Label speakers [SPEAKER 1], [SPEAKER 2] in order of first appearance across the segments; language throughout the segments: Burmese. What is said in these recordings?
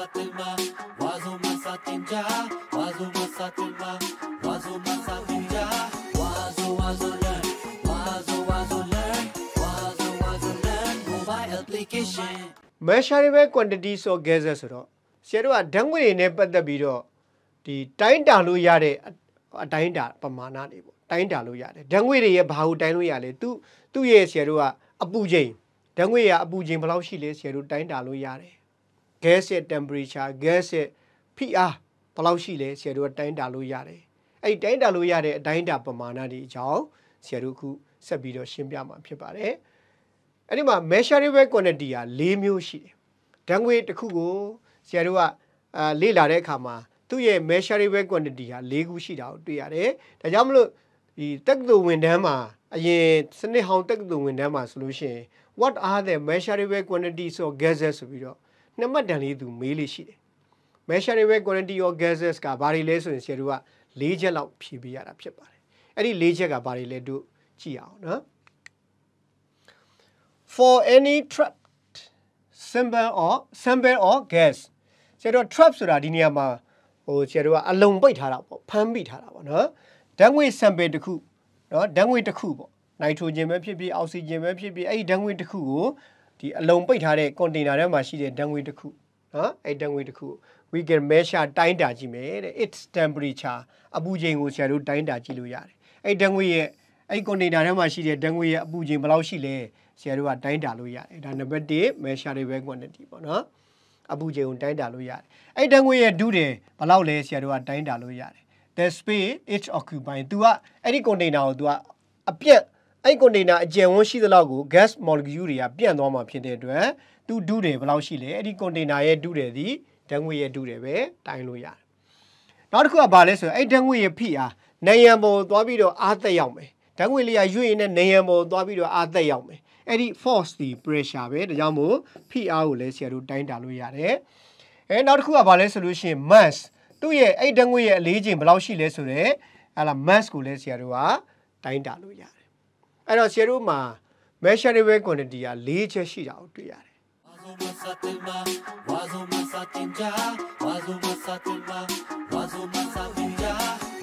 [SPEAKER 1] masatilma, wazo masatinja, wazo masatilma, wazo masatinja, wazo learn, wazo learn, wazo learn, mobile application.
[SPEAKER 2] Measurable quantities of gases ဆိုတော့ဆရာတို့ကဓာတ်ငွေတွေနဲ့ပတ်သက်ပြီးတော့ဒီတိုင်းတာလို့ရတဲ့အတိုင်းတာပမာဏတွေပေါ့တိုင်းတာလို့ရတယ်ဓာတ်ငွေတွေရဲ့ဘာကိုတိုင်းလို့ရလဲသူ့ရဲ့ဆရာတို့ကအပူချိန်ဓာတ်ငွေရအပူချိန်ဘယ်လောက်ရှိလဲဆရာတို့တိုင်းတာလို့ရတယ် gas ရဲ့ temperature gas ရဲ့ PR ဘယ်လောက်ရှိလဲဆရာတို့ကတိုင်းတာလို့ရတယ်အဲ့ဒီတိုင်းတာလို့ရတဲ့အတိုင်းတာပမာဏတွေအကြောင်းဆရာတို့ခုဆက်ပြီးတော့ရှင်းပြမှာဖြစ်ပါတယ်အဲ့ဒီမှာ measurable quantity က၄မျိုးရှိတယ်ဓာတ်ငွေတစ်ခုကိုဆရာတို့ကလေ့လာတဲ့အခါမှာသူ့ရဲ့ measurable quantity ဟာ၄ခုရှိတာကိုတွေ့ရတယ်ဒါကြောင့်မလို့ဒီတက္ကသိုလ်ဝန်ထမ်းမှာအရင်စနစ်ဟောင်းတက္ကသိုလ်ဝန်ထမ်းမှာဆိုလို့ရှိရင် what are the measurable quantities of gases ဆိုပြီးတော့နှစ်မှတ်တန်လေးသူမေးလေးရှိတယ် measurable quantity of gases ကဘာတွေလဲဆိုရင်ဆရာတို့က၄ချက်လောက်ဖြေပေးရတာဖြစ်ပါတယ်အဲ့ဒီ၄ချက်ကဘာတွေလဲတို့ကြည့်အောင်နော် for any trapped sample or gas ဆရာတို့ trap ဆိုတာဒီနေရာမှာဆရာတို့ကအလုံပိတ်ထားတာပေါ့ဖမ်းပိတ်ထားတာပေါ့နော်ဓာတ်ငွေ sample တစ်ခုနော်ဓာတ်ငွေတစ်ခုပေါ့နိုက်ထရိုဂျင်ပဲဖြစ်ဖြစ်အောက်ဆီဂျင်ပဲဖြစ်ဖြစ်အဲ့ဒီဓာတ်ငွေတစ်ခုကိုဒီအလုံပိတ်ထားတဲ့ container ထဲမှာရှိတဲ့ဓာတ်ငွေတစ်ခုနော်အဲ့ဓာတ်ငွေတစ်ခု we can measure တိုင်းတာကြည့်မယ်တဲ့ its temperature အပူချိန်ကိုဆရာတို့တိုင်းတာကြည့်လို့ရတယ်အဲ့ဓာတ်ငွေရဲ့အဲ့ container ထဲမှာရှိတဲ့ဓာတ်ငွေရဲ့အပူချိန်ဘယ်လောက်ရှိလဲဆရာတို့ကတိုင်းတာလို့ရတယ်ဒါနံပါတ်1 measurable quantity ပေါ့နော်အပူချိန်ကိုတိုင်းတာလို့ရတယ်အဲ့ဓာတ်ငွေရဲ့ဒုတယ်ဘယ်လောက်လဲဆရာတို့ကတိုင်းတာလို့ရတယ် the space it occupy သူကအဲ့ဒီ container ကိုသူကအပြက်အဲ့ container အကျယ်ဝန်းရှိသလောက်ကို gas molecule တွေကပြန့်သွားမှာဖြစ်တဲ့အတွက်သူဒုတယ်ဘယ်လောက်ရှိလဲအဲ့ဒီ container ရဲ့ဒုတယ်ဒီဓာတ်ငွေရဲ့ဒုတယ်ပဲတိုင်းလို့ရတယ်နောက်တစ်ခုကဘာလဲဆိုရင်အဲ့ဓာတ်ငွေရဲ့ဖိအားနေရန်ပေါ်သွားပြီးတော့အားသက်ရောက်မယ်ဓာတ်ငွေလေးကရွေ့ရင်နဲ့နေရန်ပေါ်သွားပြီးတော့အားသက်ရောက်မယ်အဲ့ဒီ force ဒီ pressure ပဲဒါကြောင့်မို့ဖိအားကိုလည်းဆရာတို့တိုင်းတာလို့ရတယ်နောက်တစ်ခုကဘာလဲဆိုလို့ရှိရင် mass သူ့ရဲ့အဲ့ဓာတ်ငွေရဲ့အလေးချိန်ဘယ်လောက်ရှိလဲဆိုတော့ဟာလာ mass ကိုလည်းဆရာတို့ကတိုင်းတာလို့ရတယ်အဲ့တော့ဆရာတို့မှာ measurable quantity က၄ချက်ရှိတာကိုတွေ့ရတယ်
[SPEAKER 1] wazo masatinja wazo masatilma wazo masatinja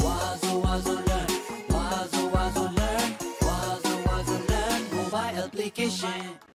[SPEAKER 1] wazo learn wazo learn wazo learn mobile application